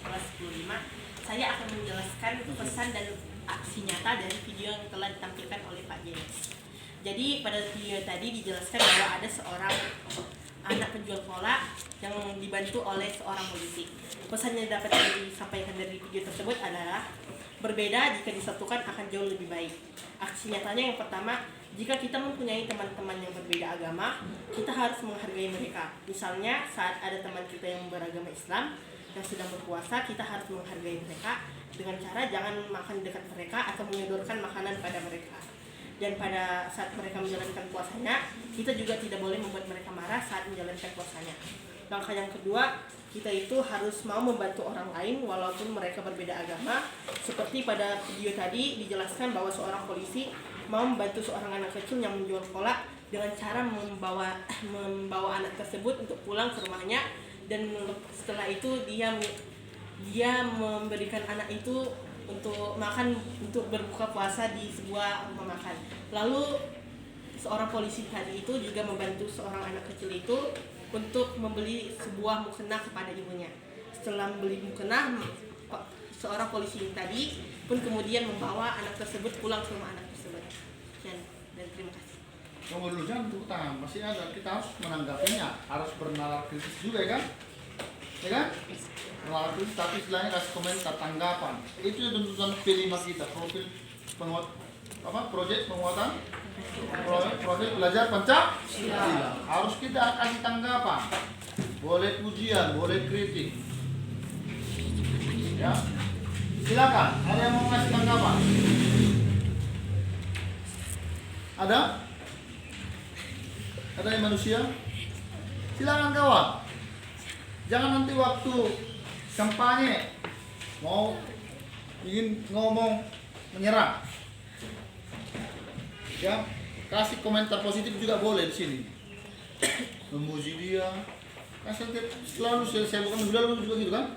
kelas 15, saya akan menjelaskan pesan dan aksi nyata dari video yang telah ditampilkan oleh Pak James. Jadi pada video tadi dijelaskan bahwa ada seorang anak penjual cola yang dibantu oleh seorang polisi. Pesan yang dapat disampaikan dari video tersebut adalah berbeda jika disatukan akan jauh lebih baik. Aksi nyatanya yang pertama, jika kita mempunyai teman-teman yang berbeda agama, kita harus menghargai mereka. Misalnya saat ada teman kita yang beragama Islam yang sedang berpuasa, kita harus menghargai mereka dengan cara jangan makan dekat mereka atau menyodorkan makanan pada mereka. Dan pada saat mereka menjalankan puasanya, kita juga tidak boleh membuat mereka marah saat menjalankan puasanya. Langkah yang kedua, kita itu harus mau membantu orang lain walaupun mereka berbeda agama. Seperti pada video tadi dijelaskan bahwa seorang polisi mau membantu seorang anak kecil yang menjual cola dengan cara membawa anak tersebut untuk pulang ke rumahnya, dan setelah itu dia memberikan anak itu untuk makan, untuk berbuka puasa di sebuah rumah makan. Lalu seorang polisi tadi itu juga membantu seorang anak kecil itu untuk membeli sebuah mukena kepada ibunya. Setelah membeli mukena, seorang polisi tadi pun kemudian membawa anak tersebut pulang ke rumah anak tersebut. Dan terima kasih. Tunggu dulu, jangan tepuk tangan, masih ada, kita harus menanggapinya, harus bernalar kritis juga ya kan? Ya kan? Nalar kritis, tapi istilahnya kasih komentar, tanggapan. Itu yang tuntutan P5 kita, proyek penguatan, proyek belajar Pancasila. Harus kita kasih tanggapan, boleh pujian, boleh kritik. Ya, silakan. Ada yang mau kasih tanggapan? Ada? Ada yang manusia? Silakan kawan. Jangan nanti waktu kampanye mau ingin ngomong menyerang. Ya, kasih komentar positif juga boleh di sini. Memuji dia. Kasih selalu saya bukan bilang juga gitu kan?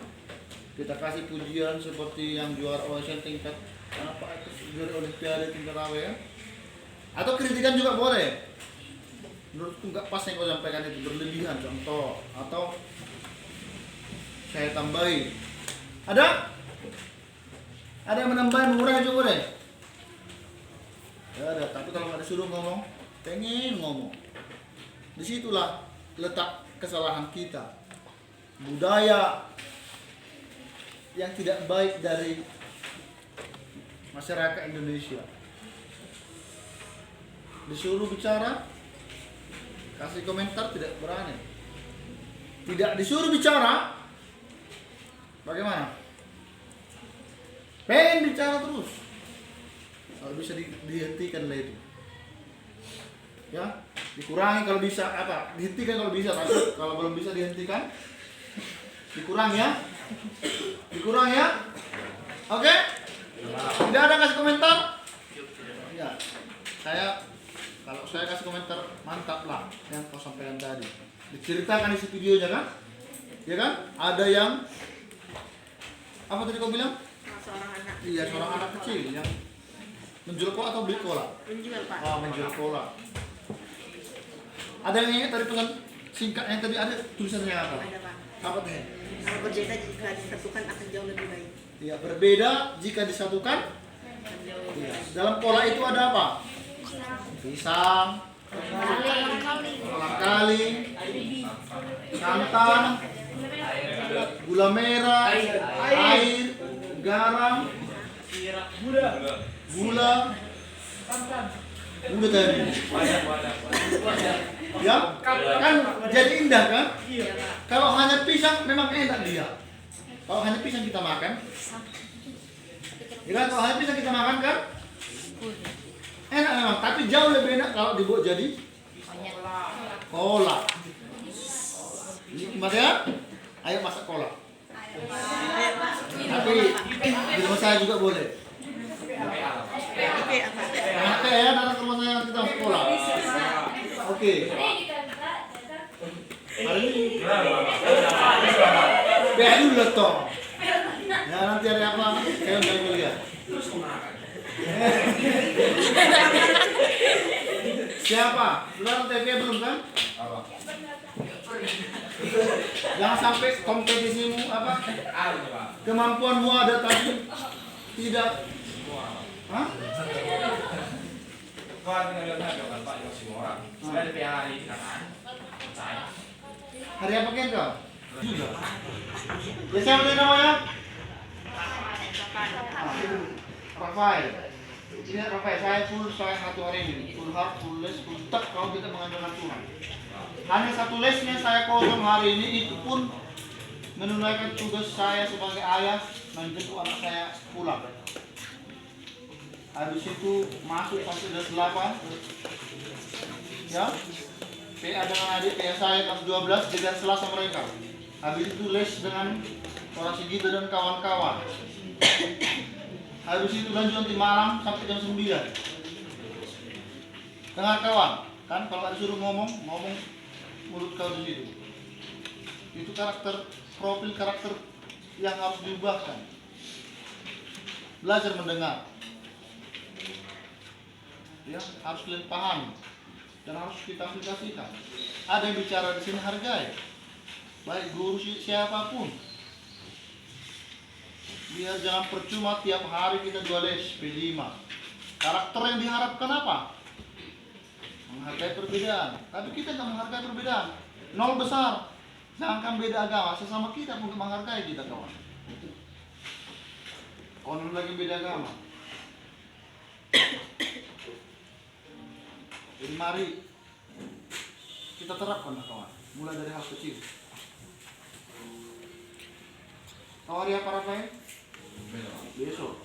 Kita kasih pujian seperti yang juara OSN tingkat apa itu juara Olimpiade tingkat apa ya? Atau kritikan juga boleh. Menurutku nggak pas yang kau sampaikan itu berlebihan contoh, atau saya tambahin. Ada yang menambahin, mengurangi juga boleh. Ya ada, tapi kalau nggak disuruh ngomong, pengen ngomong. Disitulah letak kesalahan kita. Budaya yang tidak baik dari masyarakat Indonesia. Disuruh bicara, kasih komentar tidak berani. Tidak disuruh bicara, bagaimana? Pengen bicara terus. Kalau bisa dihentikan lah itu. Ya, dikurangi kalau bisa apa? Dihentikan kalau bisa, tapi kalau belum bisa dihentikan, dikurangi ya. Dikurangi ya. Oke? Tidak ada kasih komentar? Ya. Kalau saya kasih komentar, mantap lah yang kau sampaikan tadi. Diceritakan isi videonya kan? Ya kan? Ada yang apa tadi kau bilang? Seorang anak. Iya, seorang anak kecil yang menjual cola atau beli cola? Menjual, Pak. Oh, menjual cola. Ada yang ingat tadi dengan singkat yang tadi ada tulisannya apa? Ada, Pak. Apa teh? Berbeda jika disatukan akan jauh lebih baik. Iya, berbeda jika disatukan. Iya. Dalam cola itu ada apa? Pisang, kolang kaling, santan, gula merah, air, garam, gula tadi. Ya, kan jadi indah kan? Kalau hanya pisang memang enak dia. Kalau hanya pisang kita makan, ya kan? Kalau hanya pisang kita makan kan? Enak memang, tapi jauh lebih enak kalau dibuat jadi cola. Gimana ya? Ayo masak cola. Tapi di rumah saya juga boleh. Oke, apa? Oke ya, datang ke rumah saya nanti kita masak cola. Oke. Hari ini biar dulu lah toh. Ya nanti hari apa? Saya udah kuliah. Siapa? Sudah TV belum kan? Apa? Jangan sampai kompetisimu apa? Kemampuanmu ada tapi tidak. Hah? Hari apa kan kau? Juga. Ya siapa tadi namanya? Rafael. Ini Rafael, saya full saya satu hari ini. Full hard, full les, full tak kalau kita mengandalkan Tuhan. Hanya satu lesnya saya kosong hari ini, itu pun menunaikan tugas saya sebagai ayah menjemput anak saya pulang. Habis itu masuk sampai kelas 8. Ya. PA dengan adik kayak saya kelas 12 dengan Selasa mereka. Habis itu les dengan orang Sigito dan kawan-kawan. Habis itu lanjut nanti malam sampai jam 9. Dengan kawan, kan kalau ada suruh ngomong mulut kau di situ. Itu profil karakter yang harus diubahkan. Belajar mendengar. Ya, harus kalian pahami dan harus kita aplikasikan. Ada yang bicara di sini hargai, baik guru siapapun. Biar jangan percuma tiap hari kita 2 les P5. Karakter yang diharapkan apa? Menghargai perbedaan. Tapi kita tidak menghargai perbedaan. 0 besar. Jangankan beda agama, sesama kita pun menghargai kita kawan. Konon lagi beda agama. Jadi mari kita terapkan kawan, mulai dari hal kecil. Kau hari apa Rafael? Besok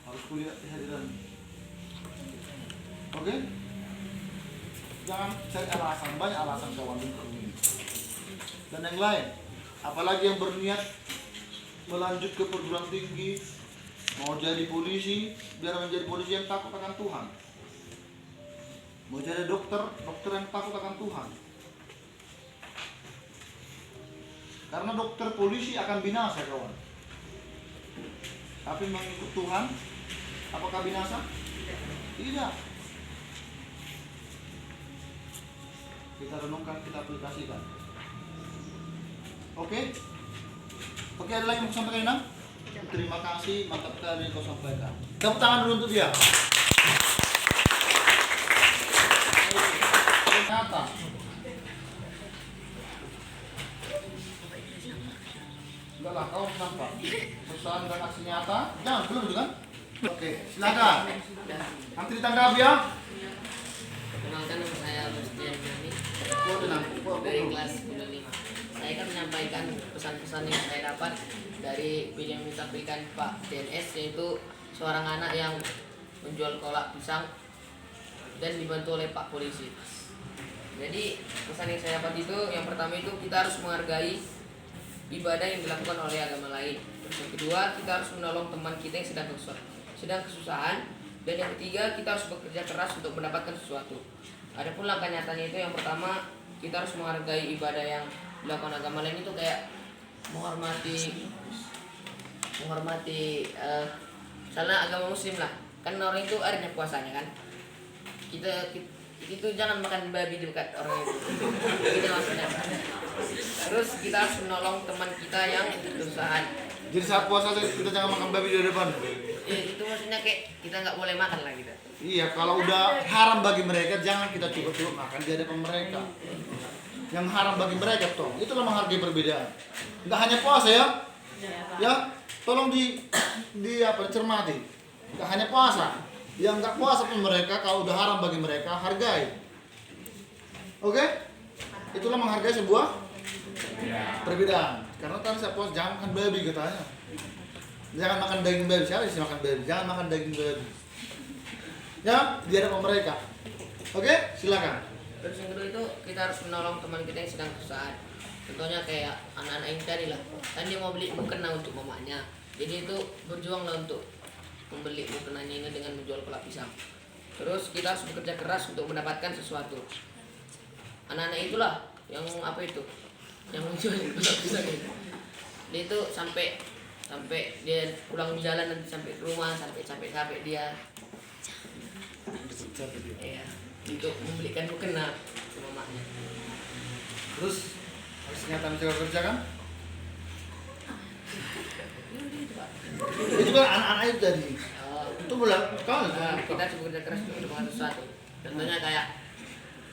harus kuliah di hadiran. Oke? Jangan cari alasan, banyak alasan kawan untuk ini. Dan yang lain, apalagi yang berniat melanjut ke perguruan tinggi, mau jadi polisi, biar menjadi polisi yang takut akan Tuhan. Mau jadi dokter yang takut akan Tuhan. Karena dokter polisi akan binasa kawan. Tapi mengikut Tuhan, apakah binasa? Tidak. Kita renungkan, kita aplikasikan. Oke? Oke, ada lagi yang mau sampaikan, Nang? Terima kasih, mantap sekali yang kau sampaikan. Tepuk tangan dulu untuk dia. Nyata. Enggak lah, kau nampak. Perusahaan dan aksi nyata. Jangan, belum juga kan? Oke, silakan. Nanti ditanggapi ya. Perkenalkan nama saya Bastian Jani Kau dari kelas 5. Saya akan menyampaikan pesan-pesan yang saya dapat dari video yang ditampilkan Pak DNS, yaitu seorang anak yang menjual kolak pisang dan dibantu oleh Pak Polisi. Jadi pesan yang saya dapat itu, yang pertama itu kita harus menghargai ibadah yang dilakukan oleh agama lain. Yang kedua, kita harus menolong teman kita yang sedang kesusahan. Dan yang ketiga, kita harus bekerja keras untuk mendapatkan sesuatu. Adapun langkah nyatanya itu, yang pertama, kita harus menghargai ibadah yang dilakukan agama lain itu kayak menghormati misalnya agama muslim lah, kan orang itu adanya puasanya kan, kita itu jangan makan babi di dekat orang itu, gitu maksudnya. Terus kita harus menolong teman kita yang kesusahan. Jadi saat puasa kita jangan makan babi di depan. Itu maksudnya kayak kita nggak boleh makan lah gitu. Iya, kalau udah haram bagi mereka jangan kita coba-coba makan di hadapan mereka. Yang haram bagi mereka toh, itulah menghargai perbedaan. Enggak hanya puasa ya. Ya, tolong cermati. Enggak hanya puasa. Yang enggak puasa pun mereka, kalau udah haram bagi mereka, hargai. Oke? Itulah menghargai sebuah perbedaan. Karena tadi saya puasa jangan makan babi katanya. Jangan makan daging babi. Siapa sih makan babi? Jangan makan daging babi. Ya, di hadapan mereka. Oke, silakan. Terus yang kedua itu kita harus menolong teman kita yang sedang kesusahan. Contohnya kayak anak-anak yang tadi lah, kan dia mau beli mukena untuk mamanya. Jadi itu berjuanglah untuk membeli mukenanya ini dengan menjual kolak pisang. Terus kita harus bekerja keras untuk mendapatkan sesuatu. Anak-anak itulah yang apa itu, yang menjual kolak pisang itu. Dia itu sampai dia pulang jalan nanti sampai ke rumah, sampai dia. Iya, untuk membelikan mukena ke mamanya. Terus kenyataan bisa kau kerjakan? Itu kan anak-anak itu tadi. Itu bilang kau Kita bekerja keras untuk melakukan sesuatu. Contohnya kayak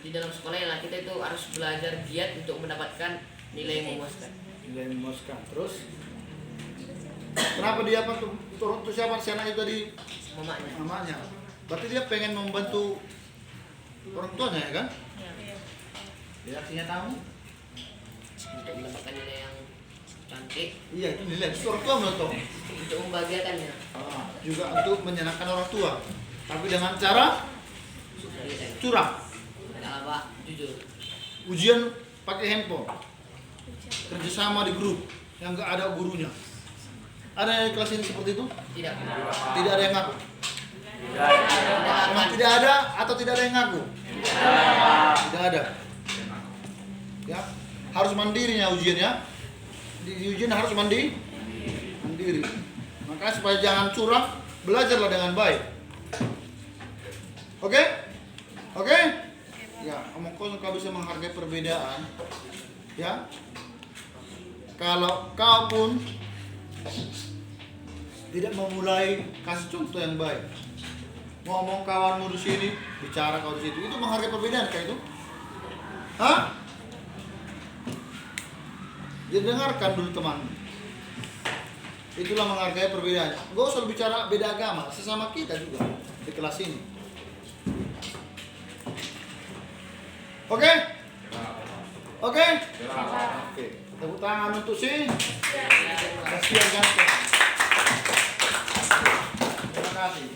di dalam sekolah lah kita itu harus belajar giat untuk mendapatkan nilai yang memuaskan. nilai memuaskan. Terus kenapa dia apa tuh? Itu siapa si anak itu tadi? Mamanya. Mamanya. Berarti dia pengen membantu orang tuanya ya kan? Ya artinya tahu. Untuk mendapatkan nilai yang cantik, Iya itu nilai. Itu orang tua menurut kamu. untuk membahagiakannya. Juga untuk menyenangkan orang tua. Tapi dengan cara curang. Tidak apa, jujur. Ujian pakai handphone. Kerjasama di grup yang nggak ada gurunya. Ada yang di kelas ini seperti itu? Tidak. Tidak ada yang ngaku. Tidak Memang akan. tidak ada atau tidak ada yang ngaku? Tidak ada. Ya, harus mandirinya ujiannya. Di ujian harus mandiri. Makanya supaya jangan curang, belajarlah dengan baik. Oke? Oke? Ya, omong kosong kau bisa menghargai perbedaan. Ya. Kalau kau pun tidak memulai kasih contoh yang baik. Ngomong kawanmu di sini, bicara kau di situ. Itu menghargai perbedaan kayak itu? Hah? Jadi dengarkan dulu teman. Itulah menghargai perbedaan. Gak usah bicara beda agama, sesama kita juga di kelas ini. Oke? Oke? Oke. Tepuk tangan untuk si kasihan ganteng. Terima kasih.